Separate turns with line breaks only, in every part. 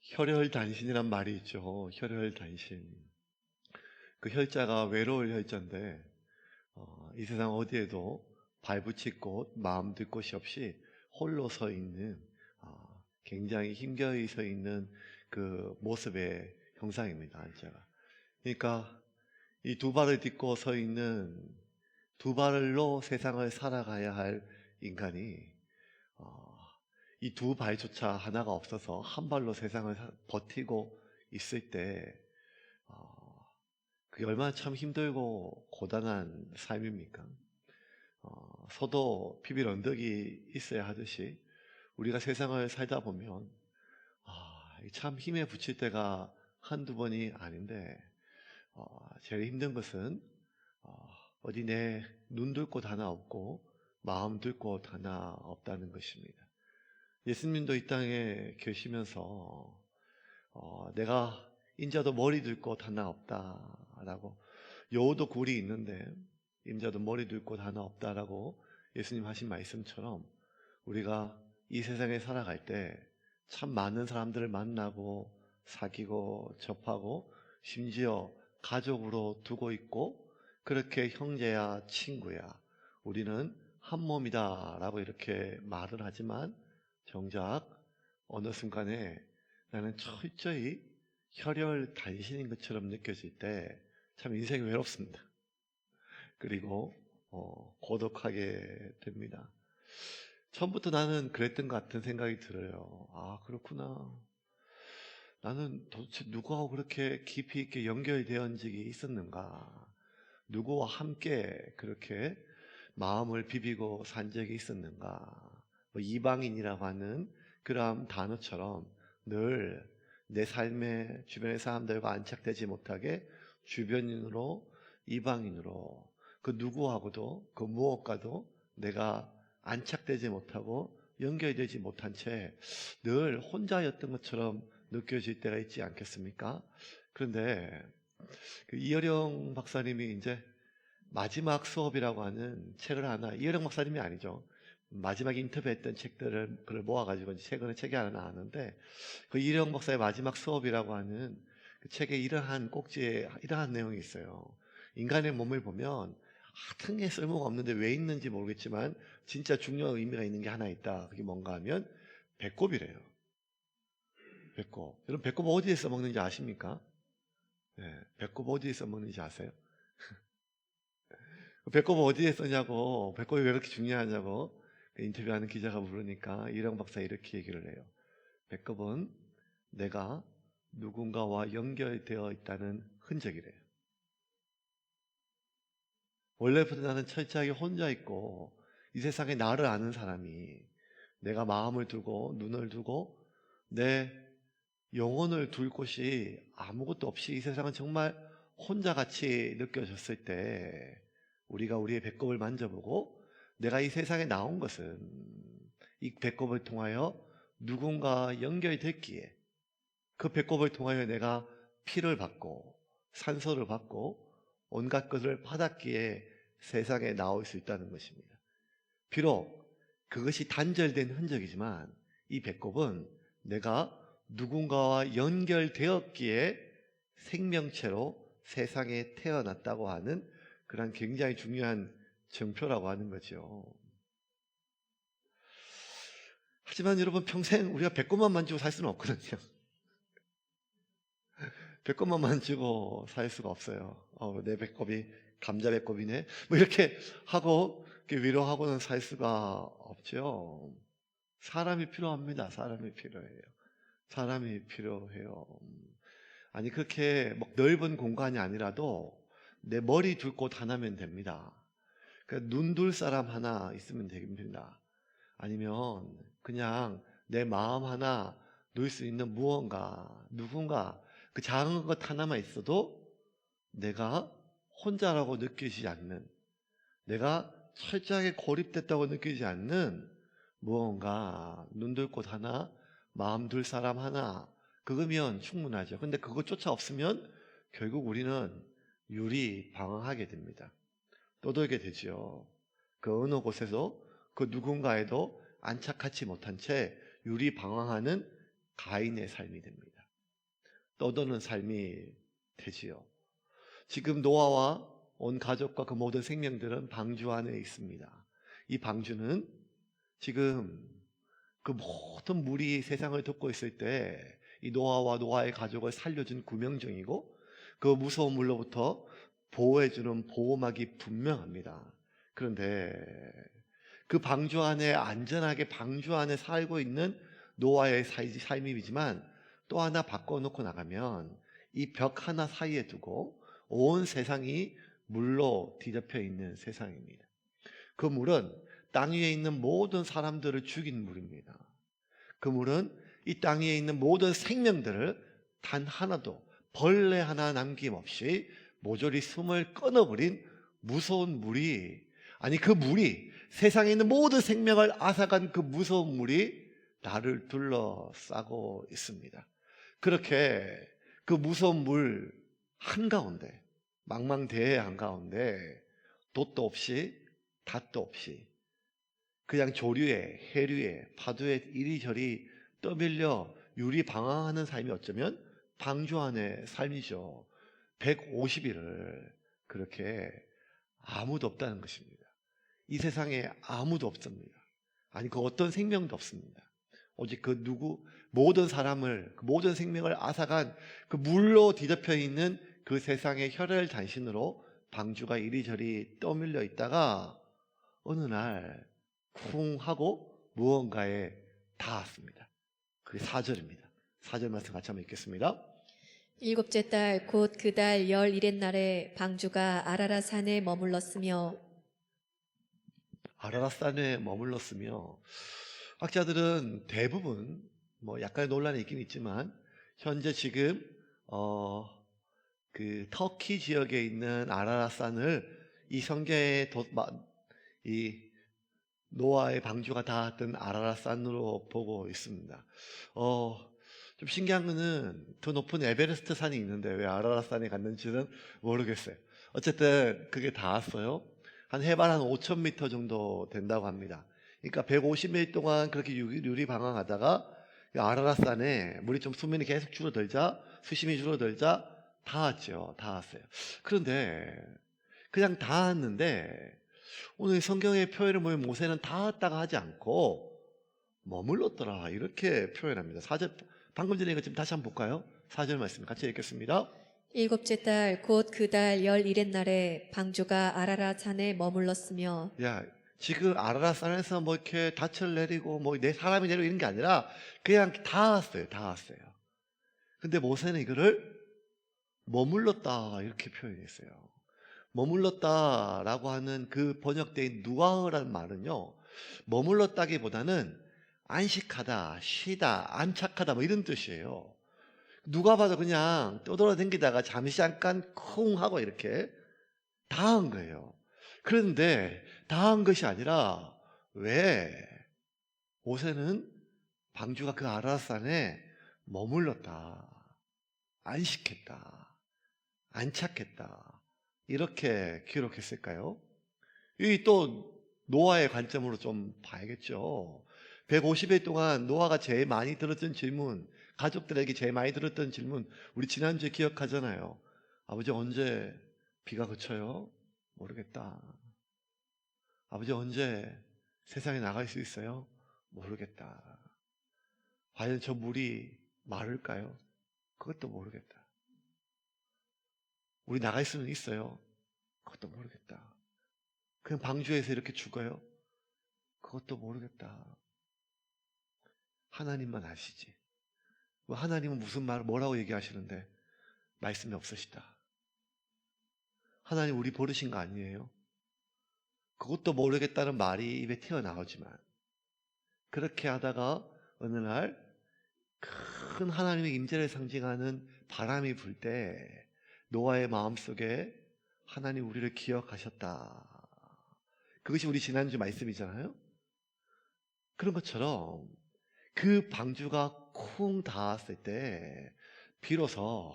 혈혈단신이란 말이 있죠. 혈혈단신. 그 혈자가 외로울 혈자인데 이 세상 어디에도 발붙일 곳, 마음 들 곳이 없이 홀로 서 있는 굉장히 힘겨이 서 있는 그 모습의 형상입니다. 한자가. 그러니까 이 두 발을 딛고 서 있는 두 발로 세상을 살아가야 할 인간이 이 두 발조차 하나가 없어서 한 발로 세상을 버티고 있을 때 그게 얼마나 참 힘들고 고단한 삶입니까? 서도 비빌 언덕이 있어야 하듯이 우리가 세상을 살다 보면 참 힘에 부칠 때가 한두 번이 아닌데 제일 힘든 것은 어디 내 눈 둘 곳 하나 없고 마음 둘 곳 하나 없다는 것입니다. 예수님도 이 땅에 계시면서 내가 인자도 머리 둘 곳 하나 없다라고, 여우도 굴이 있는데 인자도 머리 둘 곳 하나 없다라고 예수님 하신 말씀처럼 우리가 이 세상에 살아갈 때 참 많은 사람들을 만나고 사귀고 접하고 심지어 가족으로 두고 있고, 그렇게 형제야 친구야 우리는 한 몸이다 라고 이렇게 말을 하지만 정작 어느 순간에 나는 철저히 혈혈단신인 것처럼 느껴질 때 참 인생이 외롭습니다. 그리고 고독하게 됩니다. 처음부터 나는 그랬던 것 같은 생각이 들어요. 그렇구나. 나는 도대체 누구하고 그렇게 깊이 있게 연결되어 적이 있었는가? 누구와 함께 그렇게 마음을 비비고 산 적이 있었는가? 이방인이라고 하는 그러한 단어처럼 늘 내 삶의 주변의 사람들과 안착되지 못하게 주변인으로, 이방인으로, 그 누구하고도 그 무엇과도 내가 안착되지 못하고 연결되지 못한 채 늘 혼자였던 것처럼 느껴질 때가 있지 않겠습니까? 그런데 그 이어령 박사님이 이제 마지막 수업이라고 하는 책을 하나, 이어령 박사님이 아니죠, 마지막 인터뷰했던 책들을 그걸 모아가지고 최근에 책이 하나 나왔는데, 그 이어령 박사의 마지막 수업이라고 하는 그 책에 이러한 꼭지에 이러한 내용이 있어요. 인간의 몸을 보면 하여튼 게 쓸모가 없는데 왜 있는지 모르겠지만 진짜 중요한 의미가 있는 게 하나 있다. 그게 뭔가 하면 배꼽이래요. 배꼽. 여러분, 배꼽 어디에 써먹는지 아십니까? 네, 배꼽 어디에 써먹는지 아세요? 배꼽 어디에 쓰냐고, 배꼽이 왜 그렇게 중요하냐고 인터뷰하는 기자가 물으니까 이령 박사 이렇게 얘기를 해요. 배꼽은 내가 누군가와 연결되어 있다는 흔적이래요. 원래부터 나는 철저하게 혼자 있고 이 세상에 나를 아는 사람이, 내가 마음을 두고 눈을 두고 내 영혼을 둘 곳이 아무것도 없이 이 세상은 정말 혼자같이 느껴졌을 때 우리가 우리의 배꼽을 만져보고 내가 이 세상에 나온 것은 이 배꼽을 통하여 누군가 연결됐기에, 그 배꼽을 통하여 내가 피를 받고 산소를 받고 온갖 것을 받았기에 세상에 나올 수 있다는 것입니다. 비록 그것이 단절된 흔적이지만 이 배꼽은 내가 누군가와 연결되었기에 생명체로 세상에 태어났다고 하는 그런 굉장히 중요한 증표라고 하는 거죠. 하지만 여러분, 평생 우리가 배꼽만 만지고 살 수는 없거든요. 배꼽만 만지고 살 수가 없어요. 내 배꼽이 감자 배꼽이네 뭐 이렇게 하고 위로하고는 살 수가 없죠. 사람이 필요합니다. 사람이 필요해요. 사람이 필요해요. 아니, 그렇게 뭐 넓은 공간이 아니라도 내 머리 둘 곳 하나면 됩니다. 눈 둘 사람 하나 있으면 됩니다. 아니면 그냥 내 마음 하나 놓을 수 있는 무언가, 누군가, 그 작은 것 하나만 있어도 내가 혼자라고 느끼지 않는, 내가 철저하게 고립됐다고 느끼지 않는 무언가, 눈 둘 곳 하나, 마음 둘 사람 하나, 그거면 충분하죠. 근데 그것조차 없으면 결국 우리는 유리방황하게 됩니다. 떠돌게 되죠. 그 어느 곳에서 그 누군가에도 안착하지 못한 채 유리방황하는 가인의 삶이 됩니다. 떠도는 삶이 되지요. 지금 노아와 온 가족과 그 모든 생명들은 방주 안에 있습니다. 이 방주는 지금 그 모든 물이 세상을 덮고 있을 때 이 노아와 노아의 가족을 살려준 구명정이고, 그 무서운 물로부터 보호해주는 보호막이 분명합니다. 그런데 그 방주 안에 안전하게 방주 안에 살고 있는 노아의 삶이지만, 또 하나 바꿔놓고 나가면 이 벽 하나 사이에 두고 온 세상이 물로 뒤덮여 있는 세상입니다. 그 물은 땅 위에 있는 모든 사람들을 죽인 물입니다. 그 물은 이 땅 위에 있는 모든 생명들을 단 하나도, 벌레 하나 남김없이 모조리 숨을 끊어버린 무서운 물이, 아니 그 물이, 세상에 있는 모든 생명을 앗아간 그 무서운 물이 나를 둘러싸고 있습니다. 그렇게 그 무서운 물 한가운데, 망망대해 한가운데 돛도 없이 닷도 없이 그냥 조류에, 해류에, 파도에 이리저리 떠밀려 유리방황하는 삶이 어쩌면 방주 안의 삶이죠. 150일을 그렇게 아무도 없다는 것입니다. 이 세상에 아무도 없습니다. 아니 그 어떤 생명도 없습니다. 오직 그 모든 사람을, 모든 생명을 앗아간 그 물로 뒤덮여 있는 그 세상의 혈혈 단신으로 방주가 이리저리 떠밀려 있다가 어느 날 쿵 하고 무언가에 닿았습니다. 그게 4절입니다. 4절 말씀 같이 한번 읽겠습니다.
일곱째 달 곧 그 달 11의 날에 방주가 아라라산에 머물렀으며.
아라라산에 머물렀으며, 학자들은 대부분 뭐 약간의 논란이 있긴 있지만 현재 지금 그 터키 지역에 있는 아라라산을 이 성경의 이 노아의 방주가 닿았던 아라라산으로 보고 있습니다. 좀 신기한 거는 더 높은 에베레스트 산이 있는데 왜 아라라산에 갔는지는 모르겠어요. 어쨌든 그게 닿았어요. 한 해발 한 5,000m 정도 된다고 합니다. 그러니까 150일 동안 그렇게 유리방황하다가 아라라산에 물이 좀 수면이 계속 줄어들자, 수심이 줄어들자 닿았죠. 닿았어요. 그런데 그냥 닿았는데 오늘 성경의 표현을 보면 모세는 닿았다가 하지 않고 머물렀더라 이렇게 표현합니다. 4절, 방금 전에 이거 좀 다시 한번 볼까요? 4절 말씀 같이 읽겠습니다.
일곱째 달 곧 그 달 11의 날에 방주가 아라라산에 머물렀으며.
지금 아라라산에서 뭐 이렇게 닻을 내리고 뭐 내 사람이 내리고 이런 게 아니라 그냥 닿았어요. 닿았어요. 근데 모세는 이거를 머물렀다 이렇게 표현했어요. 머물렀다라고 하는 그 번역된 누아흐라는 말은요, 머물렀다기보다는 안식하다, 쉬다, 안착하다 뭐 이런 뜻이에요. 누가 봐도 그냥 떠돌아다니다가 잠시 잠깐 쿵 하고 이렇게 닿은 거예요. 그런데 닿은 것이 아니라 왜 모세는 방주가 그 아라산에 머물렀다, 안식했다, 안착했다 이렇게 기록했을까요? 이 또 노아의 관점으로 좀 봐야겠죠. 150일 동안 노아가 제일 많이 들었던 질문, 가족들에게 제일 많이 들었던 질문, 우리 지난주에 기억하잖아요. 아버지 언제 비가 그쳐요? 모르겠다. 아버지 언제 세상에 나갈 수 있어요? 모르겠다. 과연 저 물이 마를까요? 그것도 모르겠다. 우리 나갈 수는 있어요? 그것도 모르겠다. 그냥 방주에서 이렇게 죽어요? 그것도 모르겠다. 하나님만 아시지. 하나님은 무슨 뭐라고 얘기하시는데 말씀이 없으시다. 하나님 우리 버리신 거 아니에요? 그것도 모르겠다는 말이 입에 튀어나오지만 그렇게 하다가 어느 날 큰 하나님의 임재를 상징하는 바람이 불 때 노아의 마음속에 하나님 우리를 기억하셨다. 그것이 우리 지난주 말씀이잖아요. 그런 것처럼 그 방주가 쿵 닿았을 때 비로소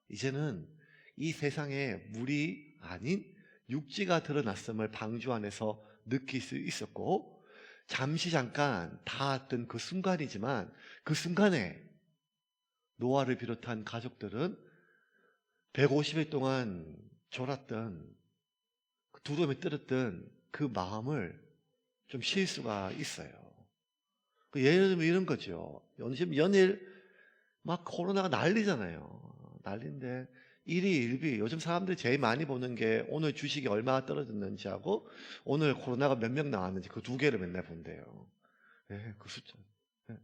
이제는 이 세상에 물이 아닌 육지가 드러났음을 방주 안에서 느낄 수 있었고, 잠시 잠깐 닿았던 그 순간이지만 그 순간에 노아를 비롯한 가족들은 150일 동안 졸았던, 두려움에 떨었던 그 마음을 좀 쉴 수가 있어요. 예를 들면 이런 거죠. 요즘 연일 막 코로나가 난리잖아요. 난리인데 일희일비 요즘 사람들이 제일 많이 보는 게 오늘 주식이 얼마나 떨어졌는지 하고 오늘 코로나가 몇 명 나왔는지 그 두 개를 맨날 본대요. 네, 그 숫자. 네.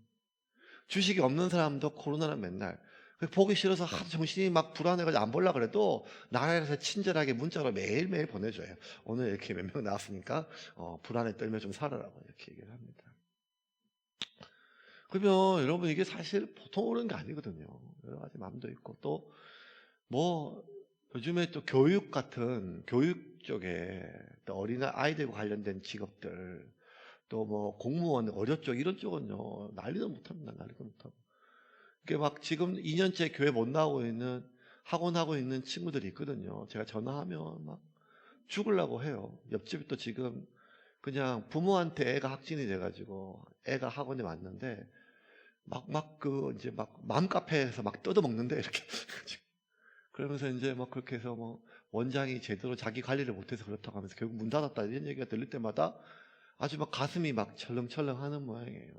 주식이 없는 사람도 코로나는 맨날 보기 싫어서 하도 정신이 막 불안해가지고 안 보려고 그래도 나라에서 친절하게 문자로 매일매일 보내줘요. 오늘 이렇게 몇 명 나왔으니까 불안에 떨며 좀 살아라고 이렇게 얘기를 합니다. 그러면 여러분 이게 사실 보통 오는 게 아니거든요. 여러 가지 마음도 있고 또 뭐 요즘에 또 교육 같은 교육 쪽에 또 어린 아이들과 관련된 직업들 또 뭐 공무원 의료 쪽 이런 쪽은요 난리도 못합니다. 난리도 못하고 이게 막 지금 2년째 교회 못 나오고 있는 학원 하고 있는 친구들이 있거든요. 제가 전화하면 막 죽으려고 해요. 옆집에 또 지금 그냥 부모한테 애가 확진이 돼가지고 애가 학원에 왔는데 이제 맘카페에서 막 뜯어먹는데 이렇게 그러면서 이제 막 그렇게 해서 뭐 원장이 제대로 자기 관리를 못해서 그렇다고 하면서 결국 문 닫았다 이런 얘기가 들릴 때마다 아주 막 가슴이 막 철렁철렁 하는 모양이에요.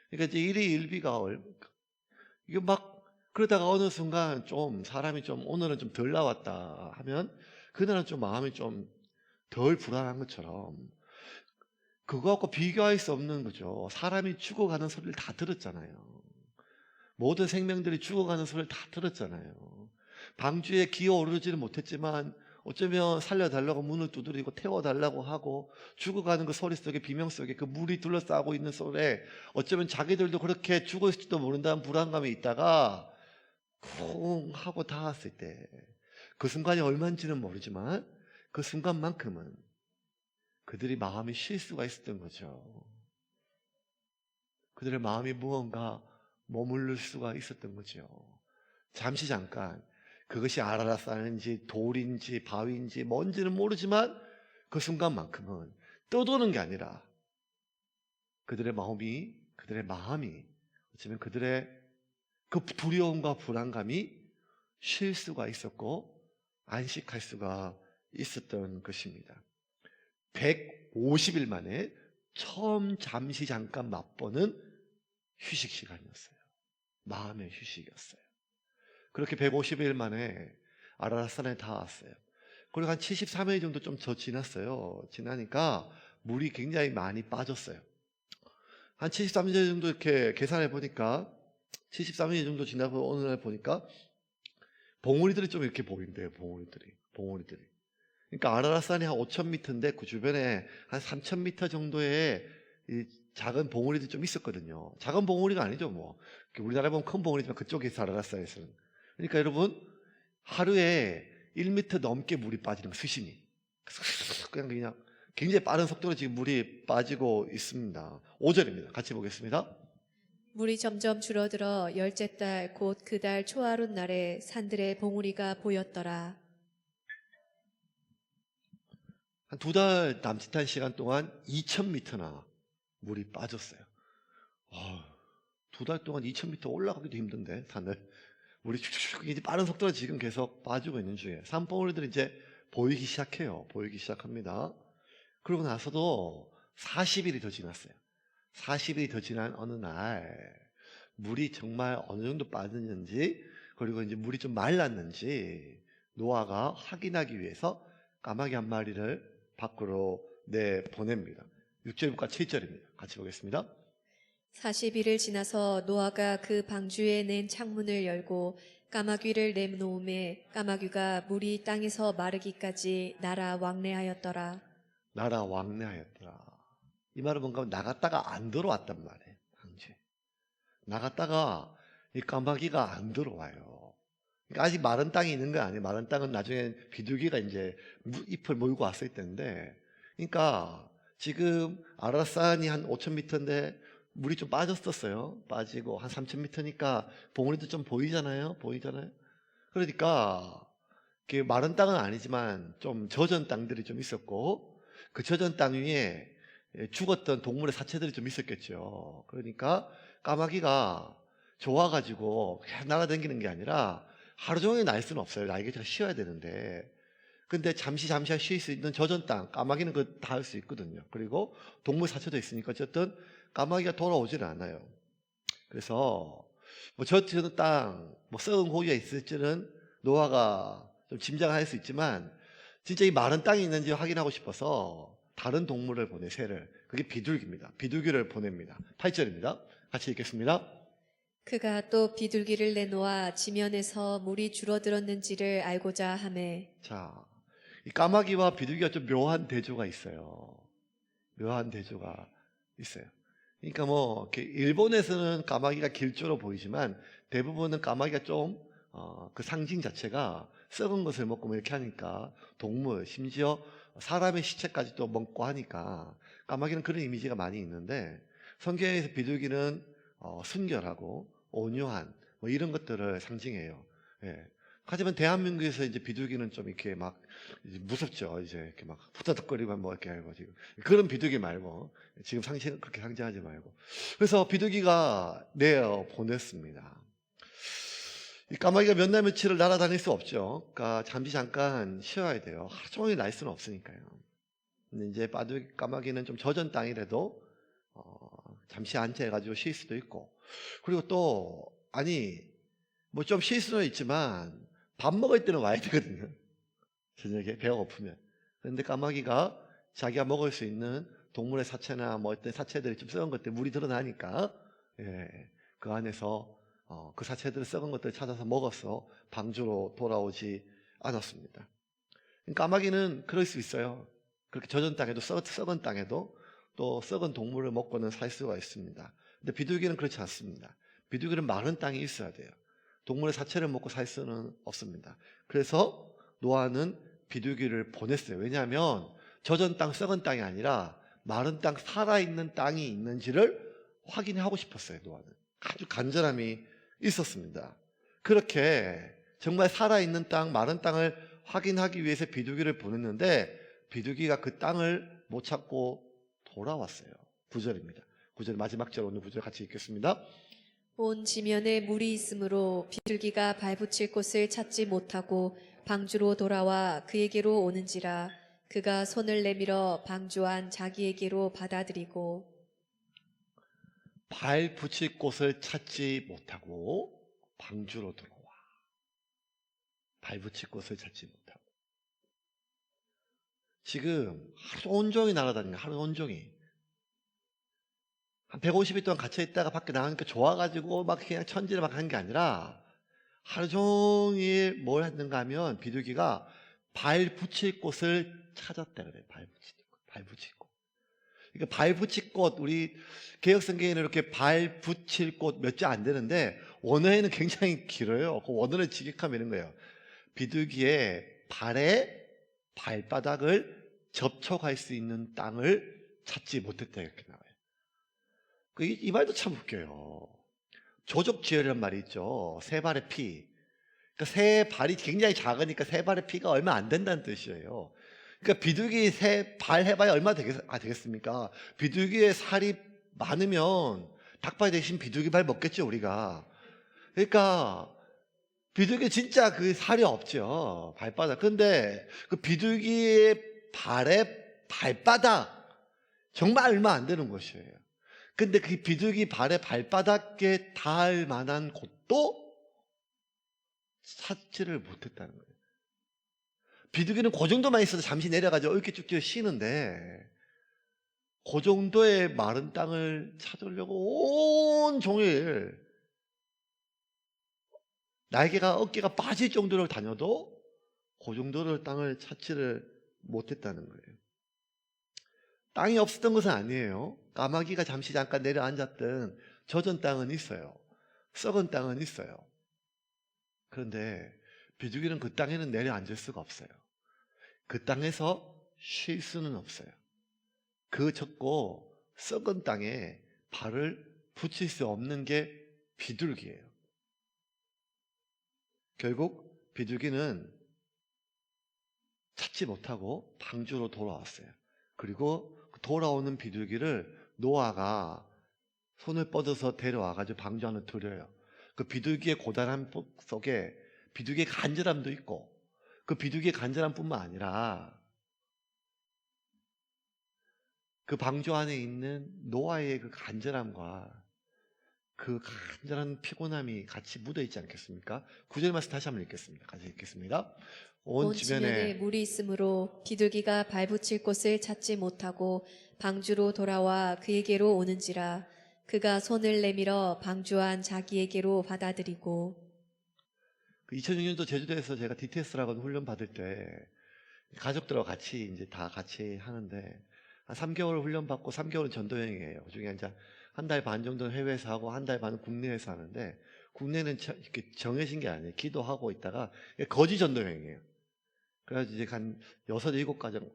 그러니까 이제 일희일비가 이게 막 그러다가 어느 순간 좀 사람이 좀 오늘은 좀 덜 나왔다 하면 그날은 좀 마음이 좀 덜 불안한 것처럼 그거 갖고 비교할 수 없는 거죠. 사람이 죽어가는 소리를 다 들었잖아요. 모든 생명들이 죽어가는 소리를 다 들었잖아요. 방주에 기어오르지는 못했지만 어쩌면 살려달라고 문을 두드리고 태워달라고 하고 죽어가는 그 소리 속에 비명 속에 그 물이 둘러싸고 있는 소리에 어쩌면 자기들도 그렇게 죽을지도 모른다는 불안감이 있다가 쿵 하고 닿았을 때 그 순간이 얼마인지는 모르지만 그 순간만큼은 그들이 마음이 쉴 수가 있었던 거죠. 그들의 마음이 무언가 머무를 수가 있었던 거죠. 잠시 잠깐 그것이 아라라산인지 돌인지 바위인지 뭔지는 모르지만 그 순간만큼은 떠도는 게 아니라 그들의 마음이 어쩌면 그들의 그 두려움과 불안감이 쉴 수가 있었고 안식할 수가 있었던 것입니다. 150일 만에 처음 잠시 잠깐 맛보는 휴식 시간이었어요. 마음의 휴식이었어요. 그렇게 150일 만에 아라라산에 닿았어요. 그리고 한 73일 정도 좀 더 지났어요. 지나니까 물이 굉장히 많이 빠졌어요. 한 73일 정도 이렇게 계산해 보니까 73일 정도 지나고 어느 날 보니까 봉우리들이 좀 이렇게 보인대요. 봉우리들이. 그러니까 아라라산이 한 5,000m인데 그 주변에 한 3,000m 정도의 이 작은 봉우리들이 좀 있었거든요. 작은 봉우리가 아니죠, 뭐. 우리나라에 보면 큰 봉우리지만 그쪽에서 아라라산에서는. 그러니까 여러분, 하루에 1m 넘게 물이 빠지는 거, 수심이. 그냥 굉장히 빠른 속도로 지금 물이 빠지고 있습니다. 5절입니다. 같이 보겠습니다.
물이 점점 줄어들어 열째 달 곧 그 달 초하룻 날에 산들의 봉우리가 보였더라.
한 2달 남짓한 시간 동안 2,000m나 물이 빠졌어요. 2달 동안 2,000m 올라가기도 힘든데 산을 물이 축축축 이제 빠른 속도로 지금 계속 빠지고 있는 중이에요. 산봉우리들이 이제 보이기 시작합니다. 그러고 나서도 40일이 더 지났어요. 40일이 더 지난 어느 날 물이 정말 어느 정도 빠졌는지 그리고 이제 물이 좀 말랐는지 노아가 확인하기 위해서 까마귀 한 마리를 밖으로 내보냅니다. 6절부터 7절입니다. 같이 보겠습니다.
40일을 지나서 노아가 그 방주에 낸 창문을 열고 까마귀를 내놓음에 까마귀가 물이 땅에서 마르기까지 날아 왕래하였더라.
나라 왕래하였더라. 이 말은 뭔가 나갔다가 안 들어왔단 말이에요. 방주에. 나갔다가 이 까마귀가 안 들어와요. 그러니까 아직 마른 땅이 있는 거 아니에요. 마른 땅은 나중에 비둘기가 이제 잎을 몰고 왔을 텐데, 그러니까 지금 아라산이 한 5,000m인데 물이 좀 빠졌었어요. 빠지고 한 3,000m니까 봉우리도 좀 보이잖아요. 그러니까 마른 땅은 아니지만 좀 젖은 땅들이 좀 있었고 그 젖은 땅 위에 죽었던 동물의 사체들이 좀 있었겠죠. 그러니까 까마귀가 좋아가지고 계속 날아다니는 게 아니라 하루 종일 날 수는 없어요. 날개가 쉬어야 되는데. 근데 잠시 쉴 수 있는 젖은 땅, 까마귀는 그 다 할 수 있거든요. 그리고 동물 사체도 있으니까 어쨌든 까마귀가 돌아오지는 않아요. 그래서 뭐 젖은 땅, 뭐 썩은 고기가 있을지는 노아가 좀 짐작할 수 있지만 진짜 이 마른 땅이 있는지 확인하고 싶어서 다른 동물을 보내, 새를. 그게 비둘기입니다. 비둘기를 보냅니다. 8절입니다. 같이 읽겠습니다.
그가 또 비둘기를 내놓아 지면에서 물이 줄어들었는지를 알고자 하매
자, 이 까마귀와 비둘기가 좀 묘한 대조가 있어요. 묘한 대조가 있어요. 그러니까 뭐 이렇게 일본에서는 까마귀가 길조로 보이지만 대부분은 까마귀가 좀 그 상징 자체가 썩은 것을 먹고 뭐 이렇게 하니까 동물, 심지어 사람의 시체까지 또 먹고 하니까 까마귀는 그런 이미지가 많이 있는데 성경에서 비둘기는 순결하고 온유한 뭐 이런 것들을 상징해요. 예. 하지만 대한민국에서 이제 비둘기는 좀 이렇게 막 이제 무섭죠. 이제 이렇게 막 후다닥거리고 뭐 이렇게 하고 지금 그런 비둘기 말고 지금 상징 그렇게 상징하지 말고 그래서 비둘기가 내어 보냈습니다. 이 까마귀가 몇 날 며칠을 날아다닐 수 없죠. 그러니까 잠깐 쉬어야 돼요. 하루 종일 날 수는 없으니까요. 근데 이제 까마귀는 좀 젖은 땅이라도 잠시 앉아가지고 쉴 수도 있고 그리고 또 아니 뭐 좀 쉴 수는 있지만 밥 먹을 때는 와야 되거든요. 저녁에 배가 고프면. 그런데 까마귀가 자기가 먹을 수 있는 동물의 사체나 뭐 어떤 사체들이 좀 썩은 것들 물이 드러나니까 그 안에서 그 사체들을 썩은 것들을 찾아서 먹어서 방주로 돌아오지 않았습니다. 까마귀는 그럴 수 있어요. 그렇게 젖은 땅에도 썩은 땅에도 또 썩은 동물을 먹고는 살 수가 있습니다. 근데 비둘기는 그렇지 않습니다. 비둘기는 마른 땅이 있어야 돼요. 동물의 사체를 먹고 살 수는 없습니다. 그래서 노아는 비둘기를 보냈어요. 왜냐하면 젖은 땅, 썩은 땅이 아니라 마른 땅, 살아있는 땅이 있는지를 확인하고 싶었어요. 노아는 아주 간절함이 있었습니다. 그렇게 정말 살아있는 땅, 마른 땅을 확인하기 위해서 비둘기를 보냈는데 비둘기가 그 땅을 못 찾고 돌아왔어요. 9절입니다. 9절 마지막 절 오늘 9절 같이 읽겠습니다.
온 지면에 물이 있으므로 비둘기가 발붙일 곳을 찾지 못하고 방주로 돌아와 그에게로 오는지라 그가 손을 내밀어 방주 안 자기에게로 받아들이고
발 붙일 곳을 찾지 못하고 방주로 들어와. 발 붙일 곳을 찾지 못하고. 지금 하루 온종일 날아다니는 하루 온종일. 한 150일 동안 갇혀있다가 밖에 나가니까 좋아가지고 막 그냥 천지를 막 한 게 아니라 하루 종일 뭘 했는가 하면 비둘기가 발 붙일 곳을 찾았다 그래요. 발 붙일 곳. 그러니까 발 붙일 곳, 우리 개혁성경에는 이렇게 발 붙일 곳 몇 자 안 되는데 원어에는 굉장히 길어요. 그 원어를 직역하면 이런 거예요. 비둘기의 발에 발바닥을 접촉할 수 있는 땅을 찾지 못했다 이렇게 나와요. 이 말도 참 웃겨요. 조족지혈이라는 말이 있죠. 세 발의 피. 그러니까 세 발이 굉장히 작으니까 세 발의 피가 얼마 안 된다는 뜻이에요. 그러니까 비둘기 세 발 해봐야 얼마 되겠습니까? 비둘기의 살이 많으면 닭발 대신 비둘기 발 먹겠죠, 우리가. 그러니까 비둘기 진짜 그 살이 없죠. 발바닥. 근데 그 비둘기의 발의 발바닥 정말 얼마 안 되는 것이에요. 근데 그 비둘기 발의 발바닥에 닿을 만한 곳도 찾지를 못했다는 거예요. 비둘기는 그 정도만 있어도 잠시 내려가지고 이렇게 쭉쭉 쉬는데 그 정도의 마른 땅을 찾으려고 온 종일 날개가 어깨가 빠질 정도로 다녀도 그 정도로 땅을 찾지를 못했다는 거예요. 땅이 없었던 것은 아니에요. 까마귀가 잠깐 내려앉았던 젖은 땅은 있어요. 썩은 땅은 있어요. 그런데 비둘기는 그 땅에는 내려앉을 수가 없어요. 그 땅에서 쉴 수는 없어요. 그 젖고 썩은 땅에 발을 붙일 수 없는 게 비둘기예요. 결국 비둘기는 찾지 못하고 방주로 돌아왔어요. 그리고 돌아오는 비둘기를 노아가 손을 뻗어서 데려와가지고 방주 안에 들여요. 그 비둘기의 고단함 속에 비둘기의 간절함도 있고, 그 비둘기의 간절함뿐만 아니라 그 방주 안에 있는 노아의 그 간절함과 그 간절한 피곤함이 같이 묻어 있지 않겠습니까? 9절 말씀 다시 한번 읽겠습니다. 같이 읽겠습니다. 온
온 지면에
지면에
물이 있으므로 비둘기가 발붙일 곳을 찾지 못하고 방주로 돌아와 그에게로 오는지라 그가 손을 내밀어 방주 안 자기에게로 받아들이고.
2006년도 제주도에서 제가 DTS라고 하는 훈련 받을 때 가족들하고 같이 이제 다 같이 하는데 한 3개월 훈련 받고 3개월은 전도 여행이에요. 그중에 이제 한 달 반 정도는 해외에서 하고 한 달 반은 국내에서 하는데, 국내는 이렇게 정해진 게 아니에요. 기도하고 있다가 거지 전도 여행이에요. 그래서 이제 한 6, 7가정,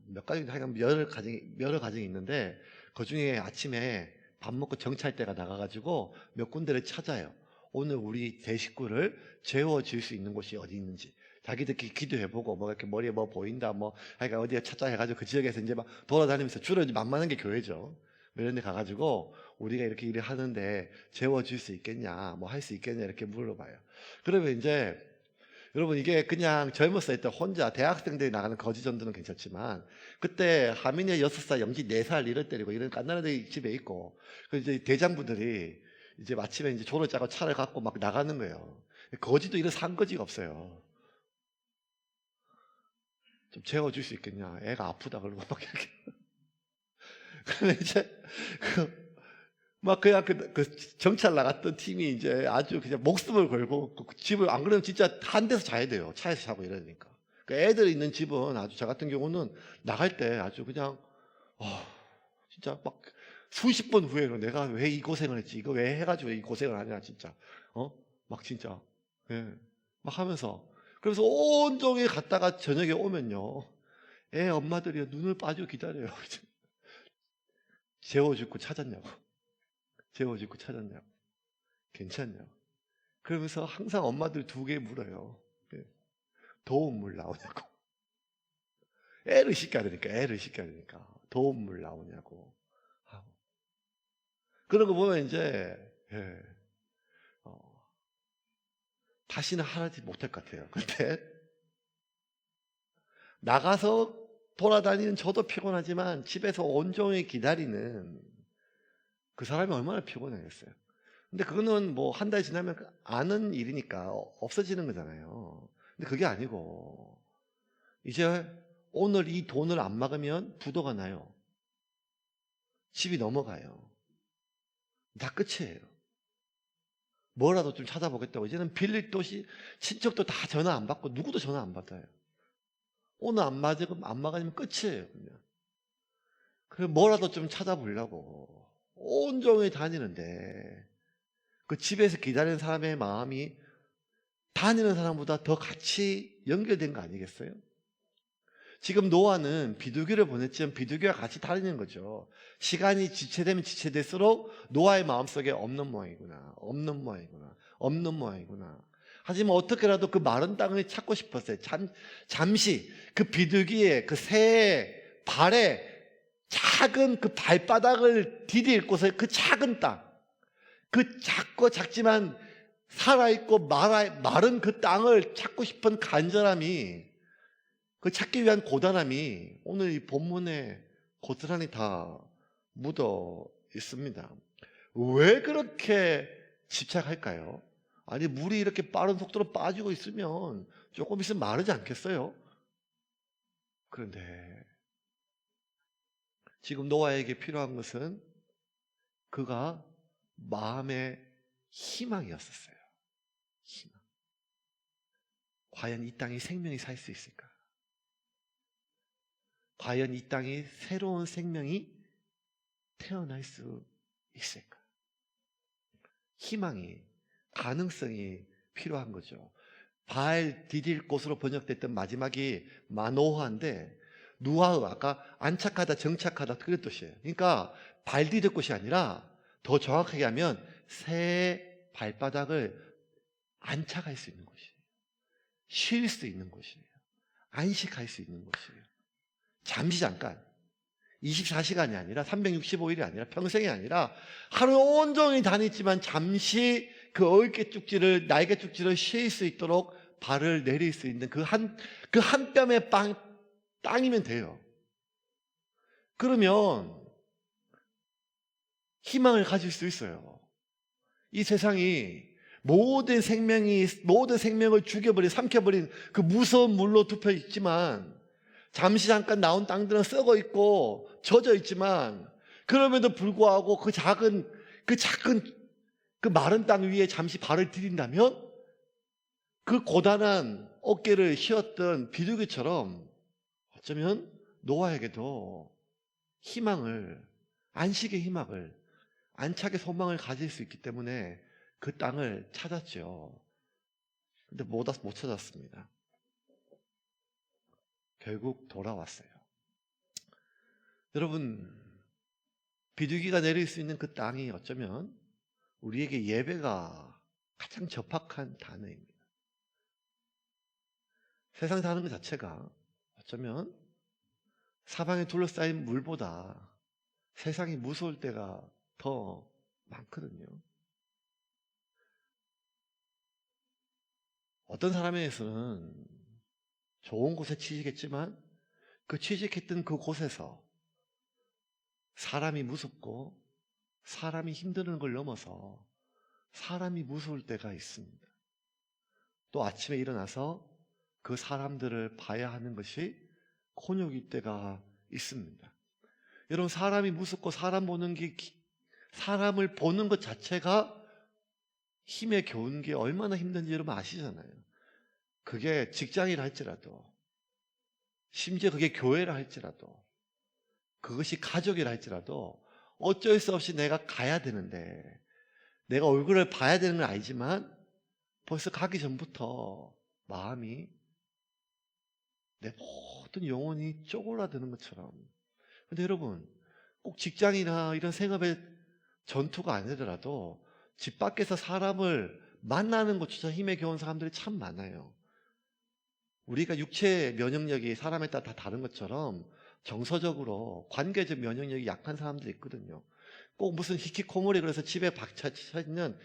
몇 가정, 하여간 여러 가정이 있는데, 그 중에 아침에 밥 먹고 정찰 때가 나가가지고 몇 군데를 찾아요. 오늘 우리 대 식구를 재워줄 수 있는 곳이 어디 있는지. 자기들끼리 기도해보고, 뭐 이렇게 머리에 뭐 보인다, 뭐, 하여간 어디에 찾자 해가지고 그 지역에서 이제 막 돌아다니면서 주로 만만한 게 교회죠. 이런 데 가가지고 우리가 이렇게 일을 하는데 재워줄 수 있겠냐, 뭐 할 수 있겠냐, 이렇게 물어봐요. 그러면 이제 여러분, 이게 그냥 젊었을 때 혼자 대학생들이 나가는 거지 전도는 괜찮지만, 그때 하민이 6살, 영지 4살 이럴 때리고 이런 깐난애들이 집에 있고, 그 이제 대장부들이 이제 마침에 이제 조를 짜고 차를 갖고 막 나가는 거예요. 거지도 이런 산거지가 없어요. 좀 재워줄 수 있겠냐, 애가 아프다 그러고 막 이렇게. 근데 이제 막 그냥 그 정찰 나갔던 팀이 이제 아주 그냥 목숨을 걸고 그 집을, 안 그러면 진짜 한 데서 자야 돼요. 차에서 자고 이러니까. 그 애들 있는 집은 아주, 저 같은 경우는 나갈 때 아주 그냥 진짜 막 수십 번 후회로 내가 왜 이 고생을 했지, 이거 왜 해가지고 이 고생을 하냐 진짜, 막 진짜, 예, 막 하면서. 그래서 온종일 갔다가 저녁에 오면요, 애 엄마들이 눈을 빠지고 기다려요. 재워주고 찾았냐고, 재워주고 찾았냐고, 괜찮냐고. 그러면서 항상 엄마들 2개 물어요. 도움물 나오냐고. 애를 시켜야 되니까 도움물 나오냐고 하고. 그런 거 보면 이제 다시는 하지 못할 것 같아요. 근데 나가서 돌아다니는 저도 피곤하지만 집에서 온종일 기다리는 그 사람이 얼마나 피곤하겠어요. 근데 그거는 뭐 한 달 지나면 아는 일이니까 없어지는 거잖아요. 근데 그게 아니고, 이제 오늘 이 돈을 안 막으면 부도가 나요. 집이 넘어가요. 다 끝이에요. 뭐라도 좀 찾아보겠다고. 이제는 빌릴 도시, 친척도 다 전화 안 받고 누구도 전화 안 받아요. 오늘 안 막으면 끝이에요, 그냥. 그래서 뭐라도 좀 찾아보려고 온종일 다니는데, 그 집에서 기다리는 사람의 마음이 다니는 사람보다 더 같이 연결된 거 아니겠어요? 지금 노아는 비둘기를 보냈지만 비둘기와 같이 다니는 거죠. 시간이 지체되면 지체될수록 노아의 마음속에 없는 모양이구나, 없는 모양이구나, 없는 모양이구나. 하지만 어떻게라도 그 마른 땅을 찾고 싶었어요. 잠시 그 비둘기의 그 새의 발에 작은 그 발바닥을 디딜 곳에 그 작은 땅, 그 작지만 살아있고 마른 그 땅을 찾고 싶은 간절함이, 그 찾기 위한 고단함이 오늘 이 본문에 고스란히 다 묻어 있습니다. 왜 그렇게 집착할까요? 아니, 물이 이렇게 빠른 속도로 빠지고 있으면 조금 있으면 마르지 않겠어요? 그런데 지금 노아에게 필요한 것은 그가 마음의 희망이었었어요. 희망. 과연 이 땅이 생명이 살 수 있을까? 과연 이 땅에 새로운 생명이 태어날 수 있을까? 희망이, 가능성이 필요한 거죠. 발 디딜 곳으로 번역됐던 마지막이 마노하인데, 누아흐, 아까 안착하다, 정착하다 그런 뜻이에요. 그러니까 발 디딜 곳이 아니라 더 정확하게 하면 새 발바닥을 안착할 수 있는 곳이에요. 쉴 수 있는 곳이에요. 안식할 수 있는 곳이에요. 잠시 잠깐, 24시간이 아니라 365일이 아니라 평생이 아니라 하루 온종일 다녔지만 잠시 그 어깨 쭉지를, 날개 쭉지를 쉴 수 있도록 발을 내릴 수 있는 그 한 뼘의 땅이면 돼요. 그러면 희망을 가질 수 있어요. 이 세상이 모든 생명을 죽여버린, 삼켜버린 그 무서운 물로 덮여 있지만, 잠시 잠깐 나온 땅들은 썩어 있고 젖어 있지만, 그럼에도 불구하고 그 작은 그 마른 땅 위에 잠시 발을 디딘다면, 그 고단한 어깨를 휘었던 비둘기처럼 어쩌면 노아에게도 안식의 희망을, 안착의 소망을 가질 수 있기 때문에 그 땅을 찾았죠. 근데 못 찾았습니다. 결국 돌아왔어요. 여러분, 비둘기가 내릴 수 있는 그 땅이 어쩌면 우리에게 예배가 가장 적합한 단어입니다. 세상 사는 것 자체가 어쩌면 사방에 둘러싸인 물보다 세상이 무서울 때가 더 많거든요. 어떤 사람에게서는 좋은 곳에 취직했지만 그 취직했던 그 곳에서 사람이 무섭고 사람이 힘드는 걸 넘어서 사람이 무서울 때가 있습니다. 또 아침에 일어나서 그 사람들을 봐야 하는 것이 곤욕일 때가 있습니다. 여러분, 사람이 무섭고 사람을 보는 것 자체가 힘에 겨운 게 얼마나 힘든지 여러분 아시잖아요. 그게 직장이라 할지라도, 심지어 그게 교회라 할지라도, 그것이 가족이라 할지라도 어쩔 수 없이 내가 가야 되는데, 내가 얼굴을 봐야 되는 건 알지만 벌써 가기 전부터 마음이, 내 모든 영혼이 쪼그라드는 것처럼. 근데 여러분, 꼭 직장이나 이런 생업의 전투가 아니더라도 집 밖에서 사람을 만나는 것조차 힘에 겨운 사람들이 참 많아요. 우리가 육체 면역력이 사람에 따라 다 다른 것처럼 정서적으로 관계적 면역력이 약한 사람들이 있거든요. 꼭 무슨 히키코모리 그래서 집에 박차 있는,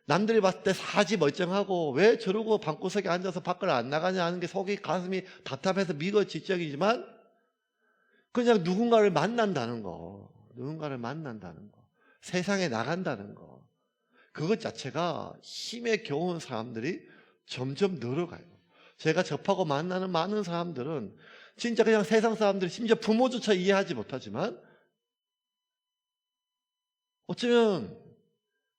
남들이 봤을 때 사지 멀쩡하고 왜 저러고 방구석에 앉아서 밖을 안 나가냐 하는 게 속이, 가슴이 답답해서 미거지적이지만 그냥 누군가를 만난다는 거, 세상에 나간다는 거, 그것 자체가 힘에 겨운 사람들이 점점 늘어가요. 제가 접하고 만나는 많은 사람들은 진짜 그냥 세상 사람들이, 심지어 부모조차 이해하지 못하지만 어쩌면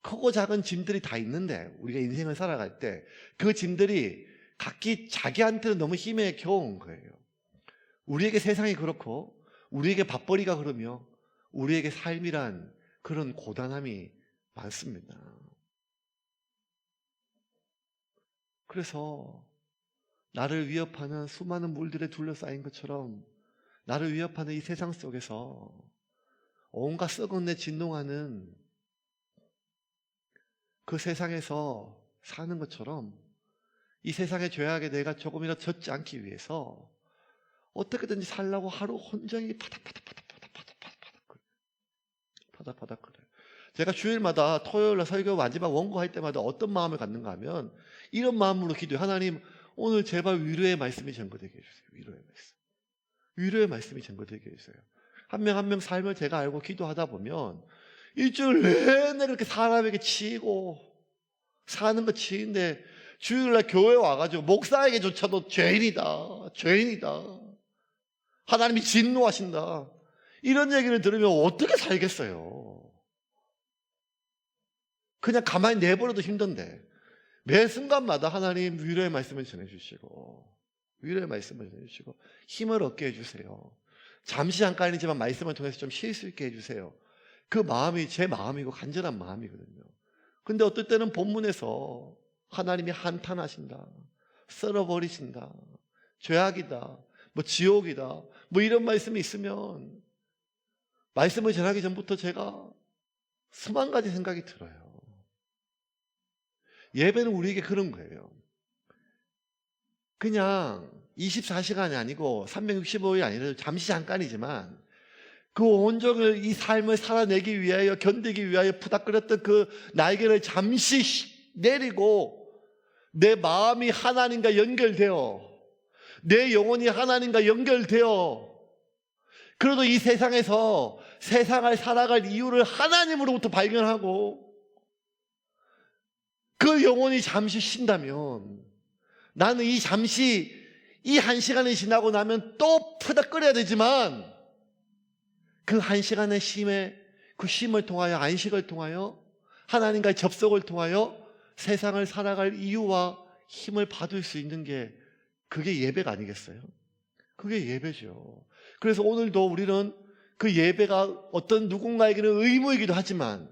크고 작은 짐들이 다 있는데, 우리가 인생을 살아갈 때 그 짐들이 각기 자기한테는 너무 힘에 겨운 거예요. 우리에게 세상이 그렇고, 우리에게 밥벌이가 그러며, 우리에게 삶이란 그런 고단함이 많습니다. 그래서 나를 위협하는 수많은 물들에 둘러싸인 것처럼, 나를 위협하는 이 세상 속에서 온갖 썩은내 진동하는 그 세상에서 사는 것처럼, 이 세상의 죄악에 내가 조금이라도 젖지 않기 위해서 어떻게든지 살려고 하루 온종일 파닥파닥 그래요. 제가 주일마다 토요일날 설교 마지막 원고할 때마다 어떤 마음을 갖는가 하면 이런 마음으로 기도해요. 하나님, 오늘 제발 위로의 말씀이 전거되게 해주세요. 위로의 말씀이 전거되게 해주세요. 한 명 한 명 삶을 제가 알고 기도하다 보면 일주일 내내 그렇게 사람에게 치이고 사는 거 치인데, 주일날 교회 와가지고 목사에게조차도 죄인이다, 하나님이 진노하신다, 이런 얘기를 들으면 어떻게 살겠어요? 그냥 가만히 내버려도 힘든데 매 순간마다 하나님 위로의 말씀을 전해주시고 힘을 얻게 해주세요. 잠시 잠깐이지만 말씀을 통해서 좀 쉴 수 있게 해주세요. 그 마음이 제 마음이고 간절한 마음이거든요. 근데 어떨 때는 본문에서 하나님이 한탄하신다, 썰어버리신다, 죄악이다, 지옥이다, 이런 말씀이 있으면 말씀을 전하기 전부터 제가 수만 가지 생각이 들어요. 예배는 우리에게 그런 거예요. 그냥 24시간이 아니고 365일이 아니라 잠시 잠깐이지만 그 온종일 이 삶을 살아내기 위하여, 견디기 위하여 푸닥거렸던 그 날개를 잠시 내리고 내 마음이 하나님과 연결되어 내 영혼이 하나님과 연결되어 그래도 이 세상에서 세상을 살아갈 이유를 하나님으로부터 발견하고 그 영혼이 잠시 쉰다면 나는 이 잠시 이 한 시간이 지나고 나면 또 푸다 끓여야 되지만 그 한 시간의 그 쉼을 통하여 안식을 통하여 하나님과의 접속을 통하여 세상을 살아갈 이유와 힘을 받을 수 있는 게 그게 예배가 아니겠어요? 그게 예배죠. 그래서 오늘도 우리는 그 예배가 어떤 누군가에게는 의무이기도 하지만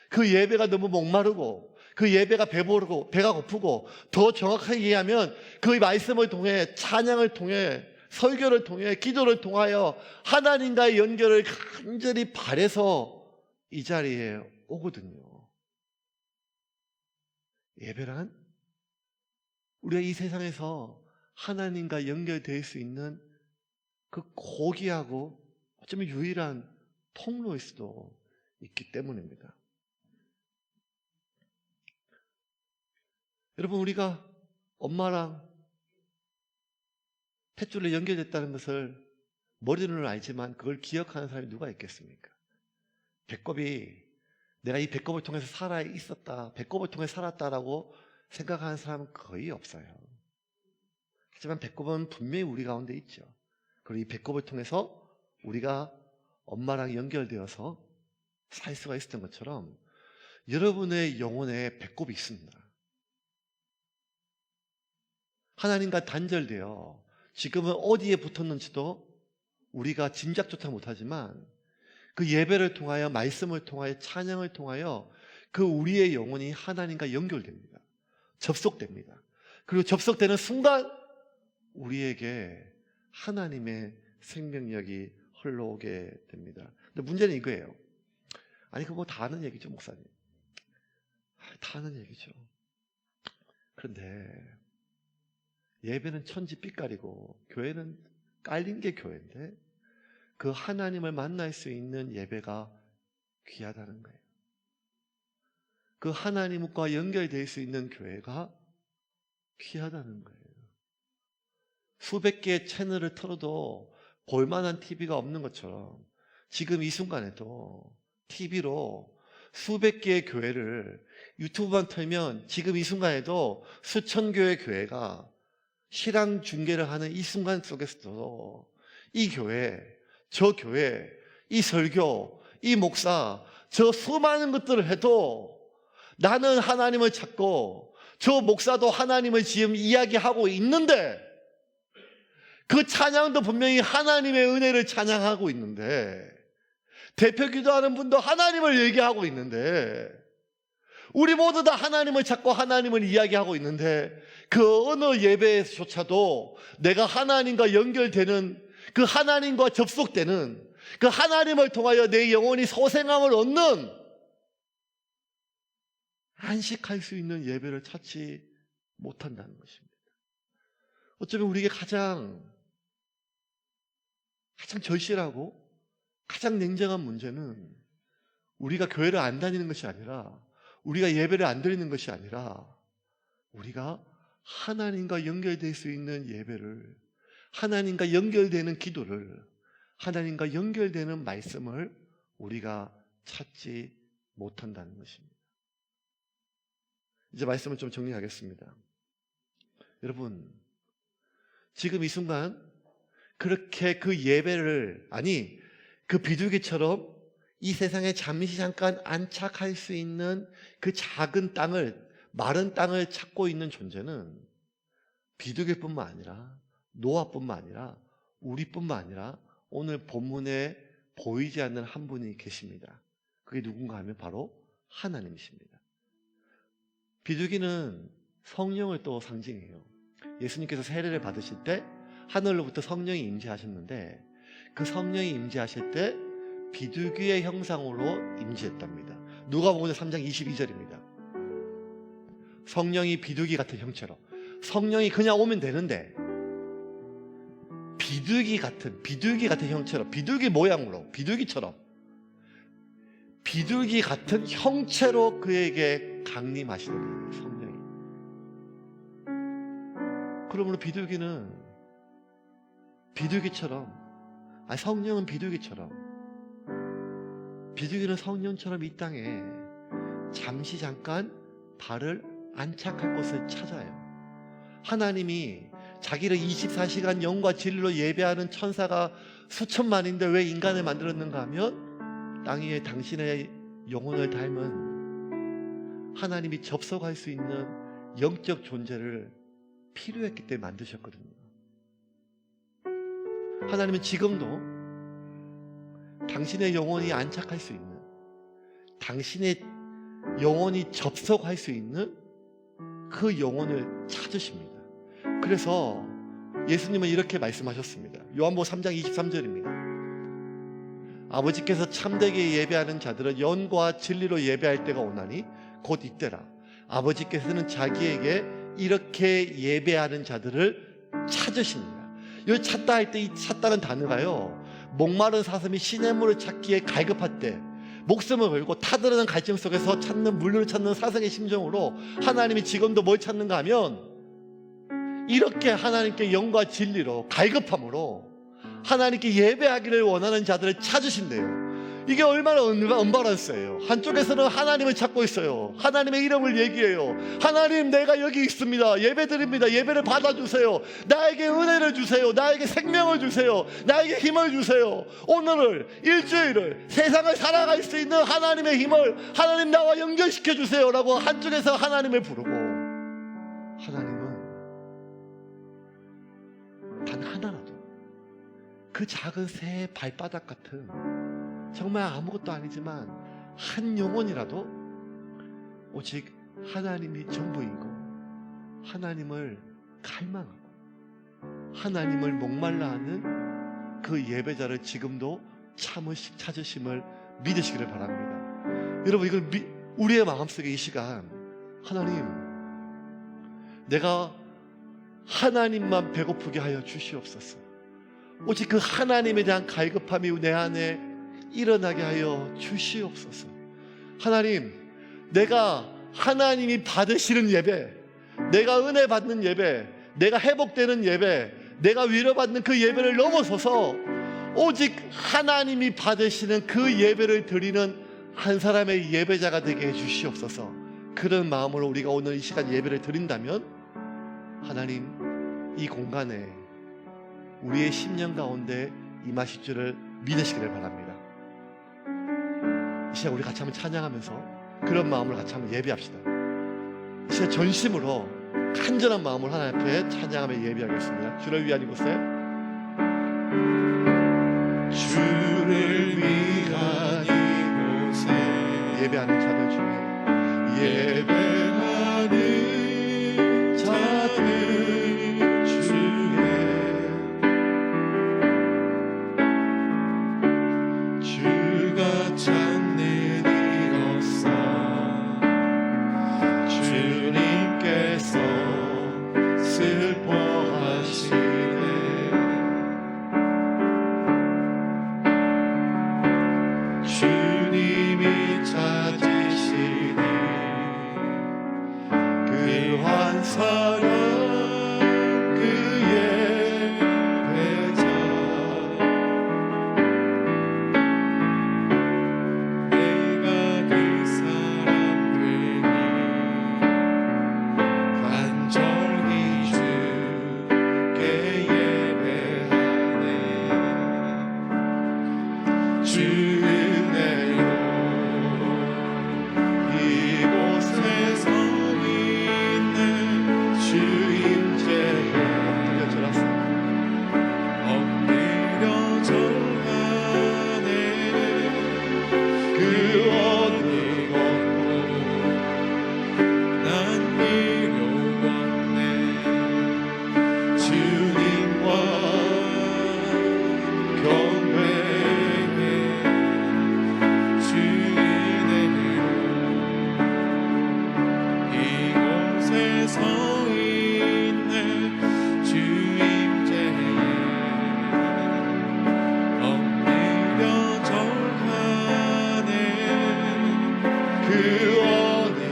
그 예배가 너무 목마르고 그 예배가 배부르고 배가 고프고 더 정확하게 얘기하면 그 말씀을 통해 찬양을 통해 설교를 통해 기도를 통하여 하나님과의 연결을 간절히 바라서 이 자리에 오거든요. 예배란 우리가 이 세상에서 하나님과 연결될 수 있는 그 고귀하고 어쩌면 유일한 통로일 수도 있기 때문입니다. 여러분, 우리가 엄마랑 탯줄로 연결됐다는 것을 머리로는 알지만 그걸 기억하는 사람이 누가 있겠습니까? 배꼽이 내가 이 배꼽을 통해서 살아 있었다, 배꼽을 통해 살았다라고 생각하는 사람은 거의 없어요. 하지만 배꼽은 분명히 우리 가운데 있죠. 그리고 이 배꼽을 통해서 우리가 엄마랑 연결되어서 살 수가 있었던 것처럼 여러분의 영혼에 배꼽이 있습니다. 하나님과 단절되어 지금은 어디에 붙었는지도 우리가 짐작조차 못하지만 그 예배를 통하여 말씀을 통하여 찬양을 통하여 그 우리의 영혼이 하나님과 연결됩니다. 접속됩니다. 그리고 접속되는 순간 우리에게 하나님의 생명력이 흘러오게 됩니다. 근데 문제는 이거예요. 아니 그거 뭐 다 아는 얘기죠, 목사님. 다 아는 얘기죠. 그런데 예배는 천지 빛깔이고 교회는 깔린 게 교회인데 그 하나님을 만날 수 있는 예배가 귀하다는 거예요. 그 하나님과 연결될 수 있는 교회가 귀하다는 거예요. 수백 개의 채널을 틀어도 볼만한 TV가 없는 것처럼 지금 이 순간에도 TV로 수백 개의 교회를 유튜브만 틀면 지금 이 순간에도 수천 개의 교회가 실황 중계를 하는 이 순간 속에서도 이 교회, 저 교회, 이 설교, 이 목사, 저 수많은 것들을 해도 나는 하나님을 찾고 저 목사도 하나님을 지금 이야기하고 있는데 그 찬양도 분명히 하나님의 은혜를 찬양하고 있는데 대표 기도하는 분도 하나님을 얘기하고 있는데 우리 모두 다 하나님을 찾고 하나님을 이야기하고 있는데 그 어느 예배조차도 내가 하나님과 연결되는 그 하나님과 접속되는 그 하나님을 통하여 내 영혼이 소생함을 얻는 안식할 수 있는 예배를 찾지 못한다는 것입니다. 어쩌면 우리에게 가장 절실하고 가장 냉정한 문제는 우리가 교회를 안 다니는 것이 아니라 우리가 예배를 안 드리는 것이 아니라 우리가 하나님과 연결될 수 있는 예배를 하나님과 연결되는 기도를 하나님과 연결되는 말씀을 우리가 찾지 못한다는 것입니다. 이제 말씀을 좀 정리하겠습니다. 여러분, 지금 이 순간 그렇게 그 예배를 그 비둘기처럼 이 세상에 잠시 잠깐 안착할 수 있는 그 작은 땅을 마른 땅을 찾고 있는 존재는 비둘기뿐만 아니라 노아뿐만 아니라 우리뿐만 아니라 오늘 본문에 보이지 않는 한 분이 계십니다. 그게 누군가 하면 바로 하나님이십니다. 비둘기는 성령을 또 상징해요. 예수님께서 세례를 받으실 때 하늘로부터 성령이 임재하셨는데 그 성령이 임재하실 때 비둘기의 형상으로 임재했답니다. 누가복음 3장 22절입니다. 성령이 비둘기 같은 형체로, 성령이 그냥 오면 되는데 비둘기 같은 형체로, 비둘기 모양으로, 비둘기 같은 형체로 그에게 우리에게 강림하시는 성령이. 그러므로 비둘기처럼, 성령은 비둘기는 성령처럼 이 땅에 잠시 잠깐 발을 안착할 곳을 찾아요. 하나님이 자기를 24시간 영과 진리로 예배하는 천사가 수천만인데 왜 인간을 만들었는가 하면 땅 위에 당신의 영혼을 닮은 하나님이 접속할 수 있는 영적 존재를 필요했기 때문에 만드셨거든요. 하나님은 지금도 당신의 영혼이 안착할 수 있는, 당신의 영혼이 접속할 수 있는 그 영혼을 찾으십니다. 그래서 예수님은 이렇게 말씀하셨습니다. 요한복음 3장 23절입니다. 아버지께서 참되게 예배하는 자들은 영과 진리로 예배할 때가 오나니 곧 이때라. 아버지께서는 자기에게 이렇게 예배하는 자들을 찾으십니다. 이 찾다 할 때 이 찾다는 단어가요, 목마른 사슴이 시냇물을 찾기에 갈급할 때 목숨을 걸고 타들어가는 갈증 속에서 찾는 물을 찾는 사슴의 심정으로 하나님이 지금도 뭘 찾는가 하면 이렇게 하나님께 영과 진리로 갈급함으로 하나님께 예배하기를 원하는 자들을 찾으신대요. 이게 얼마나 언밸런스예요. 한쪽에서는 하나님을 찾고 있어요. 하나님의 이름을 얘기해요. 하나님, 내가 여기 있습니다. 예배드립니다. 예배를 받아주세요. 나에게 은혜를 주세요. 나에게 생명을 주세요. 나에게 힘을 주세요. 오늘을, 일주일을, 세상을 살아갈 수 있는 하나님의 힘을 하나님 나와 연결시켜 주세요 라고 한쪽에서 하나님을 부르고, 하나님은 단 하나라도 그 작은 새의 발바닥 같은 정말 아무것도 아니지만 한 영혼이라도 오직 하나님이 전부이고 하나님을 갈망하고 하나님을 목말라 하는 그 예배자를 지금도 찾으심을 믿으시기를 바랍니다. 여러분, 이걸 우리의 마음속에 이 시간, 하나님, 내가 하나님만 배고프게 하여 주시옵소서. 오직 그 하나님에 대한 갈급함이 내 안에 일어나게 하여 주시옵소서. 하나님, 내가 하나님이 받으시는 예배, 내가 은혜 받는 예배, 내가 회복되는 예배, 내가 위로받는 그 예배를 넘어서서 오직 하나님이 받으시는 그 예배를 드리는 한 사람의 예배자가 되게 해 주시옵소서. 그런 마음으로 우리가 오늘 이 시간 예배를 드린다면 하나님, 이 공간에 우리의 심령 가운데 임하실 줄을 믿으시기를 바랍니다. 이 시간 우리 같이 한번 찬양하면서 그런 마음으로 같이 한번 예배합시다. 이 시간 전심으로 간절한 마음으로 하나님 앞에 찬양하며 예배하겠습니다. 주를 위한 이곳에,
주를 위한 이곳에
예배하는 자들 중에
예배하는 자들 중에 주가 찾는 이로써 주님께서 슬퍼하시네. 주님이 찾으시니 그 한 사람 그의 배자, 내가 그 사람 되니 간절히 주께 예배하네. 주 은혜로 이곳에 서 있는 주임죄에 엎드려 절하네. 그 어느 것도 난 필요 없네. 주님과 경배해. 주 은혜로 이곳에 서 있는 주임죄에 엎드려 절하네. 그 어느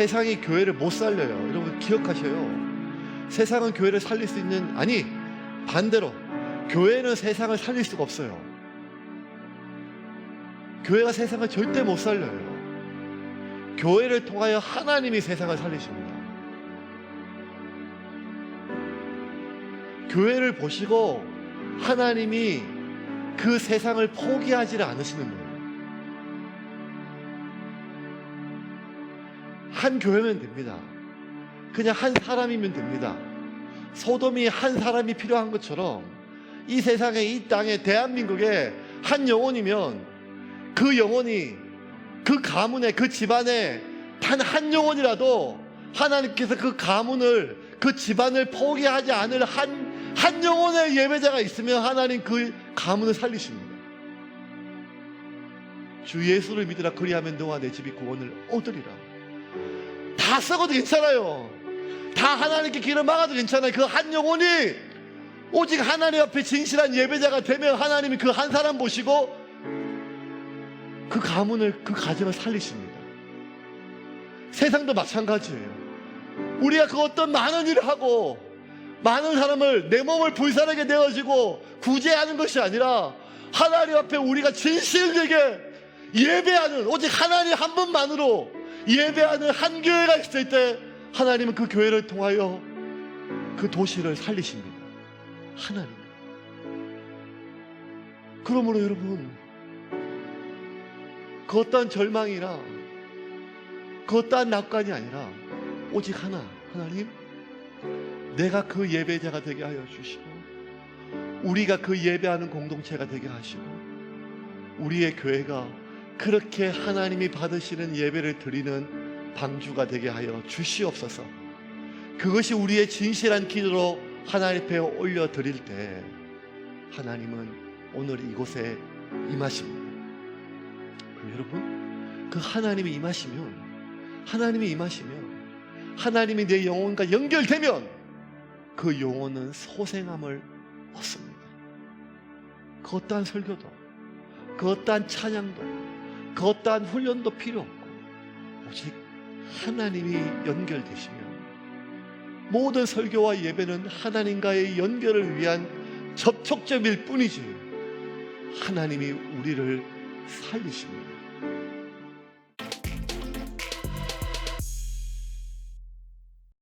세상이 교회를 못 살려요. 여러분 기억하셔요. 세상은 교회를 살릴 수 있는, 아니 반대로 교회는 세상을 살릴 수가 없어요. 교회가 세상을 절대 못 살려요. 교회를 통하여 하나님이 세상을 살리십니다. 교회를 보시고 하나님이 그 세상을 포기하지 않으시는 거예요. 한 교회면 됩니다. 그냥 한 사람이면 됩니다. 소돔이 한 사람이 필요한 것처럼 이 세상에, 이 땅에, 대한민국에 한 영혼이면 그 영혼이, 그 가문에, 그 집안에 단 한 영혼이라도 하나님께서 그 가문을, 그 집안을 포기하지 않을 한 영혼의 예배자가 있으면 하나님 그 가문을 살리십니다. 주 예수를 믿으라, 그리하면 너와 내 집이 구원을 얻으리라. 다 썩어도 괜찮아요. 다 하나님께 길을 막아도 괜찮아요. 그 한 영혼이 오직 하나님 앞에 진실한 예배자가 되면 하나님이 그 한 사람 보시고 그 가문을, 그 가정을 살리십니다. 세상도 마찬가지예요. 우리가 그 어떤 많은 일을 하고 많은 사람을, 내 몸을 불사르게 내어지고 구제하는 것이 아니라 하나님 앞에 우리가 진실되게 예배하는, 오직 하나님 한 분만으로 예배하는 한 교회가 있을 때 하나님은 그 교회를 통하여 그 도시를 살리십니다. 하나님. 그러므로 여러분, 그 어떠한 절망이나 그 어떠한 낙관이 아니라 오직 하나, 하나님, 내가 그 예배자가 되게 하여 주시고 우리가 그 예배하는 공동체가 되게 하시고 우리의 교회가 그렇게 하나님이 받으시는 예배를 드리는 방주가 되게 하여 주시옵소서. 그것이 우리의 진실한 기도로 하나님 앞에 올려드릴 때 하나님은 오늘 이곳에 임하십니다. 여러분, 그 하나님이 임하시면, 하나님이 내 영혼과 연결되면 그 영혼은 소생함을 얻습니다. 그 어떠한 설교도, 그 어떠한 찬양도, 그 어떠한 훈련도 필요 없고 오직 하나님이 연결되시면 모든 설교와 예배는 하나님과의 연결을 위한 접촉점일 뿐이지 하나님이 우리를 살리십니다.